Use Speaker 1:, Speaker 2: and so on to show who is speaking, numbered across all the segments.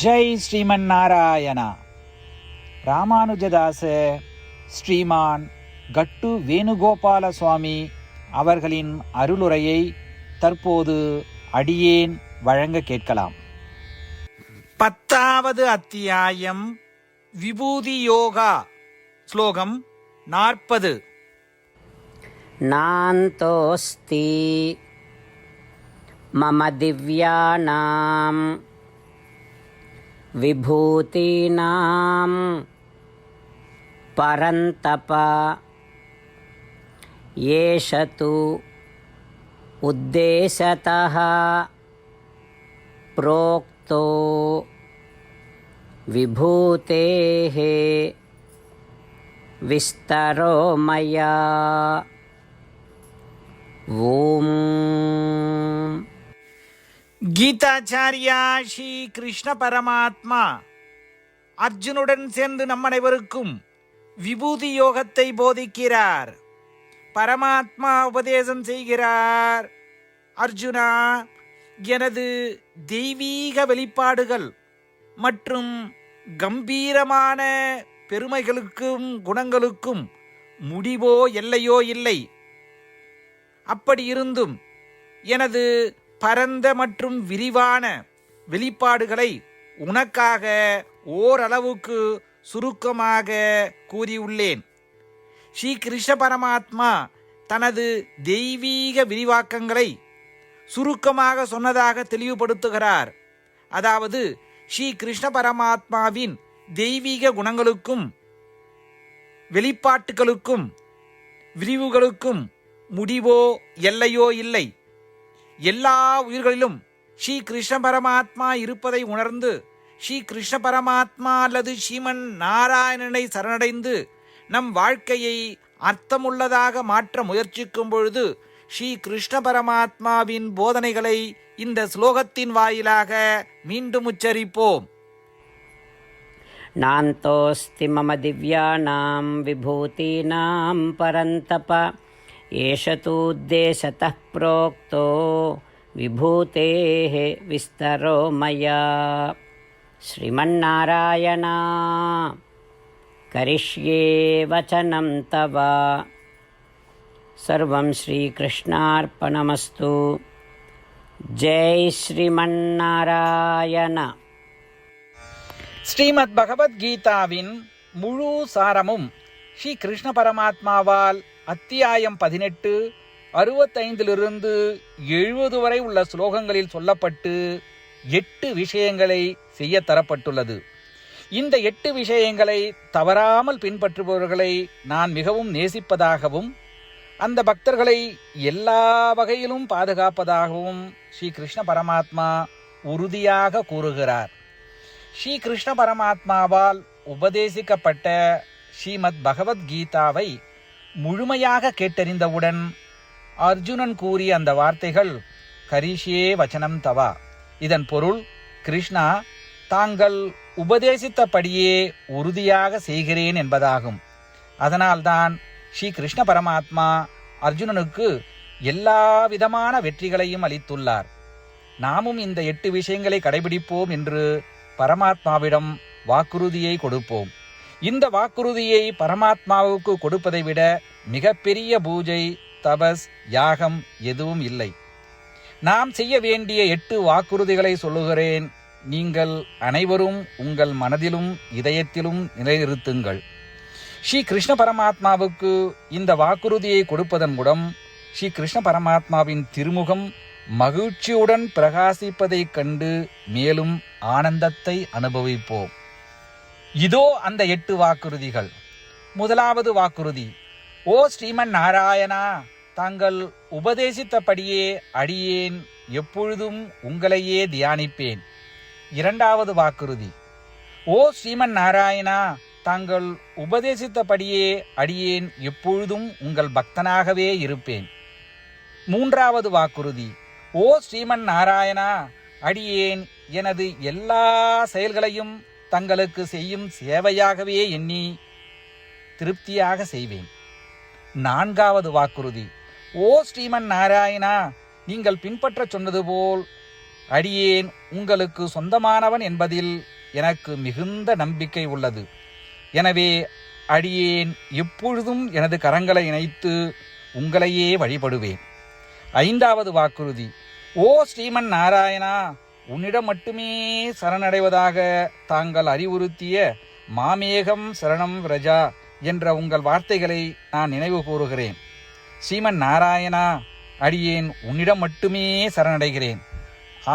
Speaker 1: ஜெய் ஸ்ரீமன் நாராயணா. ராமானுஜதாச ஸ்ரீமான் கட்டு வேணுகோபால சுவாமி அவர்களின் அருளுரையை தற்போது அடியேன் வழங்க கேட்கலாம். 10வது அத்தியாயம் விபூதி யோகா. ஸ்லோகம் 40.
Speaker 2: நாந்தோஸ்தி மம திவ்யானாம் விபூதீனாம் பரந்தப ஏஷது உத்தேசதः ப்ரோக்தோ விபூதேஹ விஸ்தரோ மயா. ஓம்.
Speaker 1: கீதாச்சாரியா ஸ்ரீ கிருஷ்ண பரமாத்மா அர்ஜுனுடன் சேர்ந்து நம் அனைவருக்கும் விபூதி யோகத்தை போதிக்கிறார். பரமாத்மா உபதேசம் செய்கிறார். அர்ஜுனா, எனது தெய்வீக வெளிப்பாடுகள் மற்றும் கம்பீரமான பெருமைகளுக்கும் குணங்களுக்கும் முடிவோ எல்லையோ இல்லை. அப்படி இருந்தும் எனது பரந்த மற்றும் விரிவான வெளிப்பாடுகளை உனக்காக ஓரளவுக்கு சுருக்கமாக கூறியுள்ளேன். ஸ்ரீ கிருஷ்ண பரமாத்மா தனது தெய்வீக விரிவாக்கங்களை சுருக்கமாக சொன்னதாக தெளிவுபடுத்துகிறார். அதாவது ஸ்ரீ கிருஷ்ண பரமாத்மாவின் தெய்வீக குணங்களுக்கும் வெளிப்பாட்டுகளுக்கும் விரிவுகளுக்கும் முடிவோ எல்லையோ இல்லை. எல்லா உயிர்களிலும் ஸ்ரீ கிருஷ்ண பரமாத்மா இருப்பதை உணர்ந்து ஸ்ரீ கிருஷ்ண பரமாத்மா அல்லது ஸ்ரீமன் நாராயணனை சரணடைந்து நம் வாழ்க்கையை அர்த்தமுள்ளதாக மாற்ற முயற்சிக்கும் பொழுது ஸ்ரீ கிருஷ்ண பரமாத்மாவின் போதனைகளை இந்த ஸ்லோகத்தின் வாயிலாக மீண்டும் உச்சரிப்போம்.
Speaker 2: நாந்தோஸ்தி மம திவ்யானாம் விபூதீனாம் பரந்தப ஏஷது உத்தேசதः ப்ரோக்தோ விபூதேஹ விஸ்தரோ மயா. ஸ்ரீமன்னாராயணா கரிஷ்யே வசனம் தவ. சர்வம் ஸ்ரீகிருஷ்ணார்ப்பணமஸ்து. ஜெய் ஸ்ரீமன்னாராயண.
Speaker 1: ஸ்ரீமத் பகவத்கீதாவின் முழு சாரமும் ஸ்ரீ கிருஷ்ண பரமாத்மாவால் அத்தியாயம் 18 65 70 வரை உள்ள ஸ்லோகங்களில் சொல்லப்பட்டு 8 விஷயங்களை செய்ய தரப்பட்டுள்ளது. இந்த 8 விஷயங்களை தவறாமல் பின்பற்றுபவர்களை நான் மிகவும் நேசிப்பதாகவும் அந்த பக்தர்களை எல்லா வகையிலும் பாதுகாப்பதாகவும் ஸ்ரீ கிருஷ்ண பரமாத்மா உறுதியாக கூறுகிறார். ஸ்ரீ கிருஷ்ண பரமாத்மாவால் உபதேசிக்கப்பட்ட ஸ்ரீமத் பகவத்கீதாவை முழுமையாக கேட்டறிந்தவுடன் அர்ஜுனன் கூறிய அந்த வார்த்தைகள் கரிஷ்யே வசனம் தவா. இதன் பொருள், கிருஷ்ணா, தாங்கள் உபதேசித்தபடியே உறுதியாக செய்கிறேன் என்பதாகும். அதனால்தான் ஸ்ரீ கிருஷ்ண பரமாத்மா அர்ஜுனனுக்கு எல்லா விதமான வெற்றிகளையும் அளித்துள்ளார். நாமும் இந்த 8 விஷயங்களை கடைபிடிப்போம் என்று பரமாத்மாவிடம் வாக்குறுதியை கொடுப்போம். இந்த வாக்குறுதியை பரமாத்மாவுக்கு கொடுப்பதை விட மிகப்பெரிய பூஜை, தபஸ், யாகம் எதுவும் இல்லை. நாம் செய்ய வேண்டிய 8 வாக்குறுதிகளை சொல்லுகிறேன். நீங்கள் அனைவரும் உங்கள் மனதிலும் இதயத்திலும் நிலைநிறுத்துங்கள். ஸ்ரீ கிருஷ்ண பரமாத்மாவுக்கு இந்த வாக்குறுதியை கொடுப்பதன் மூலம் ஸ்ரீ கிருஷ்ண பரமாத்மாவின் திருமுகம் மகிழ்ச்சியுடன் பிரகாசிப்பதைக் கண்டு மேலும் ஆனந்தத்தை அனுபவிப்போம். இதோ அந்த 8 வாக்குறுதிகள். முதலாவது வாக்குறுதி: ஓ ஸ்ரீமன் நாராயணா, தாங்கள் உபதேசித்தபடியே அடியேன் எப்பொழுதும் உங்களையே தியானிப்பேன். இரண்டாவது வாக்குறுதி: ஓ ஸ்ரீமன் நாராயணா, தாங்கள் உபதேசித்தபடியே அடியேன் எப்பொழுதும் உங்கள் பக்தனாகவே இருப்பேன். மூன்றாவது வாக்குறுதி: ஓ ஸ்ரீமன் நாராயணா, அடியேன் எனது எல்லா செயல்களையும் தங்களுக்கு செய்யும் சேவையாகவே எண்ணி திருப்தியாக செய்வேன். நான்காவது வாக்குறுதி: ஓ ஸ்ரீமன் நாராயணா, நீங்கள் பின்பற்ற சொன்னது போல் அடியேன் உங்களுக்கு சொந்தமானவன் என்பதில் எனக்கு மிகுந்த நம்பிக்கை உள்ளது. எனவே அடியேன் எப்பொழுதும் எனது கரங்களை இணைத்து உங்களையே வழிபடுவேன். 5வது வாக்குறுதி. ஓ ஸ்ரீமன் நாராயணா, உன்னிடம் மட்டுமே சரணடைவதாக தாங்கள் அறிவுறுத்திய மாமேகம் சரணம் விரஜா என்ற உங்கள் வார்த்தைகளை நான் நினைவு கூறுகிறேன். ஸ்ரீமன் நாராயணா, அடியேன் உன்னிடம் மட்டுமே சரணடைகிறேன்.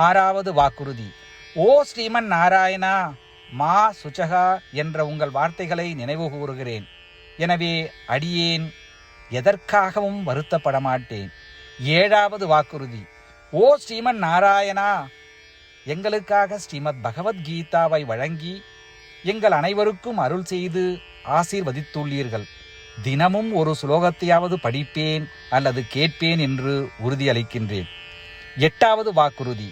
Speaker 1: 6வது வாக்குறுதி. ஓ ஸ்ரீமன் நாராயணா, மா சுச்சகா என்ற உங்கள் வார்த்தைகளை நினைவு கூறுகிறேன். எனவே அடியேன் எதற்காகவும் வருத்தப்பட மாட்டேன். 7வது வாக்குறுதி. ஓ ஸ்ரீமன் நாராயணா, எங்களுக்காக ஸ்ரீமத் பகவத்கீதாவை வழங்கி எங்கள் அனைவருக்கும் அருள் செய்து ஆசீர்வதித்துள்ளீர்கள். தினமும் ஒரு ஸ்லோகத்தையாவது படிப்பேன் அல்லது கேட்பேன் என்று உறுதியளிக்கின்றேன். 8வது வாக்குறுதி.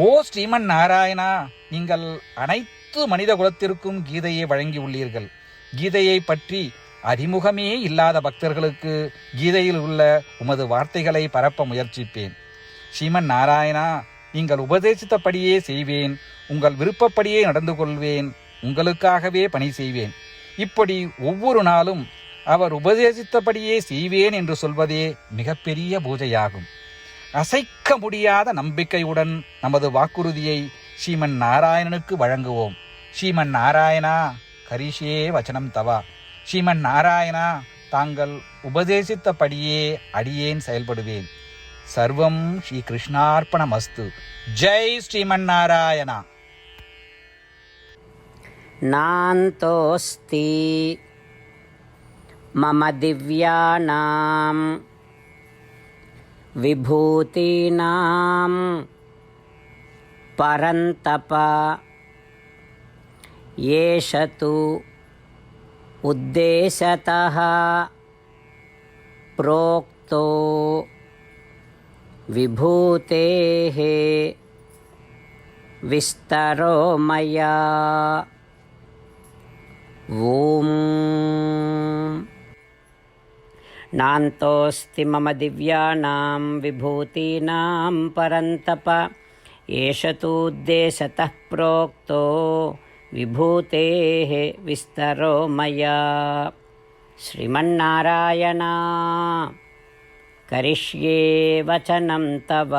Speaker 1: ஓ ஸ்ரீமன் நாராயணா, நீங்கள் அனைத்து மனித குலத்திற்கும் கீதையை வழங்கியுள்ளீர்கள். கீதையை பற்றி அறிமுகமே இல்லாத பக்தர்களுக்கு கீதையில் உள்ள உமது வார்த்தைகளை பரப்ப முயற்சிப்பேன். ஸ்ரீமன் நாராயணா, நீங்கள் உபதேசித்தபடியே செய்வேன். உங்கள் விருப்பப்படியே நடந்து கொள்வேன். உங்களுக்காகவே பணி செய்வேன். இப்படி ஒவ்வொரு நாளும் அவர் உபதேசித்தபடியே செய்வேன் என்று சொல்வதே மிகப்பெரிய பூஜையாகும். அசைக்க முடியாத நம்பிக்கையுடன் நமது வாக்குறுதியை ஸ்ரீமன் நாராயணனுக்கு வழங்குவோம். ஸ்ரீமன் நாராயணா, கரிஷே வச்சனம் தவா. ஸ்ரீமன் நாராயணா, தாங்கள் உபதேசித்தபடியே அடியேன் செயல்படுவேன். சர்வம் ஸ்ரீ கிருஷ்ணார்ப்பணமஸ்து. ஜெய் ஸ்ரீமன் நாராயணா.
Speaker 2: நாந்தோஸ்தி மம திவ்யானாம் விபூதீனாம் பரந்தப ஏஷது உத்தேசதः ப்ரோக்தோ விபூதேஹ விஸ்தரோ மயா. ஓம் நாந்தோஸ்தி மம திவ்யானாம் விபூதீனாம் பரந்தப ஏஷதூத்தேசதः ப்ரோக்தோ விபூதேஹ விஸ்தரோ மயா. ஸ்ரீமன்னாராயணா, கரிஷ்யே வசனம் தவ.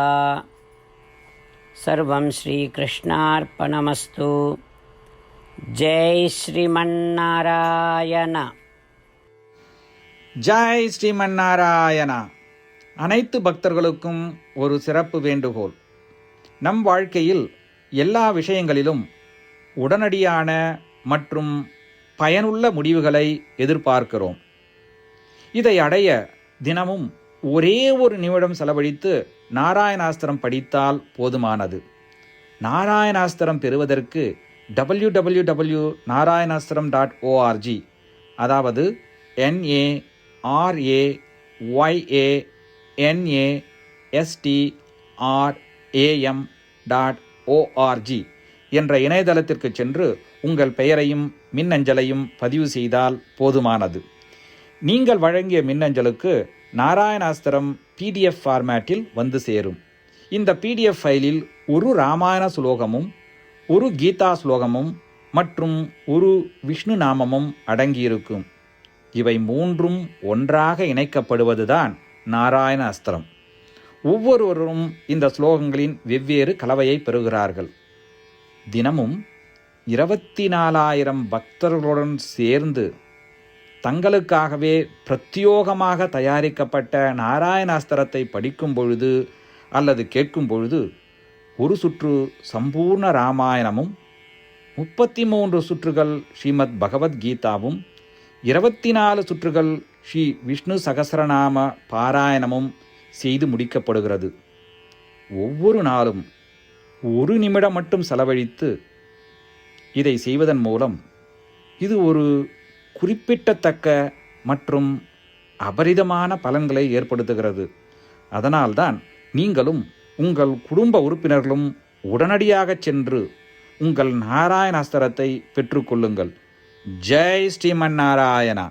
Speaker 2: சர்வம் ஸ்ரீகிருஷ்ணார்ப்பணமஸ்து. ஜெய் ஸ்ரீமன்னாராயண.
Speaker 1: ஜெய் ஸ்ரீமன் நாராயணா. அனைத்து பக்தர்களுக்கும் ஒரு சிறப்பு வேண்டுகோள். நம் வாழ்க்கையில் எல்லா விஷயங்களிலும் உடனடியான மற்றும் பயனுள்ள முடிவுகளை எதிர்பார்க்கிறோம். இதை அடைய தினமும் ஒரே ஒரு நிமிடம் செலவழித்து நாராயணாஸ்திரம் படித்தால் போதுமானது. நாராயணாஸ்திரம் பெறுவதற்கு www.narayanaastram.org, அதாவது NARAYANASTRAM.org என்ற இணையதளத்திற்கு சென்று உங்கள் பெயரையும் மின்னஞ்சலையும் பதிவு செய்தால் போதுமானது. நீங்கள் வழங்கிய மின்னஞ்சலுக்கு நாராயணாஸ்திரம் PDF ஃபார்மேட்டில் வந்து சேரும். இந்த PDF ஃபைலில் ஒரு ராமாயண சுலோகமும் ஒரு கீதா ஸ்லோகமும் மற்றும் ஒரு விஷ்ணு நாமமும் அடங்கியிருக்கும். இவை மூன்றும் ஒன்றாக இணைக்கப்படுவதுதான் நாராயண அஸ்திரம். ஒவ்வொருவரும் இந்த ஸ்லோகங்களின் வெவ்வேறு கலவையை பெறுகிறார்கள். தினமும் 24,000 பக்தர்களுடன் சேர்ந்து தங்களுக்காகவே பிரத்யோகமாக தயாரிக்கப்பட்ட நாராயணாஸ்திரத்தை படிக்கும் பொழுது அல்லது கேட்கும் பொழுது ஒரு சுற்று சம்பூர்ண ராமாயணமும் 33 சுற்றுகள் ஸ்ரீமத் பகவத்கீதாவும் 24 சுற்றுகள் ஸ்ரீ விஷ்ணு சகஸ்ரநாம பாராயணமும் செய்து முடிக்கப்படுகிறது. ஒவ்வொரு நாளும் ஒரு நிமிடம் மட்டும் செலவழித்து இதை செய்வதன் மூலம் இது ஒரு குறிப்பிடத்தக்க மற்றும் அபரிதமான பலன்களை ஏற்படுத்துகிறது. அதனால்தான் நீங்களும் உங்கள் குடும்ப உறுப்பினர்களும் உடனடியாக சென்று உங்கள் நாராயணாஸ்திரத்தை பெற்றுக்கொள்ளுங்கள். ஜெய் ஸ்ரீமன் நாராயணா.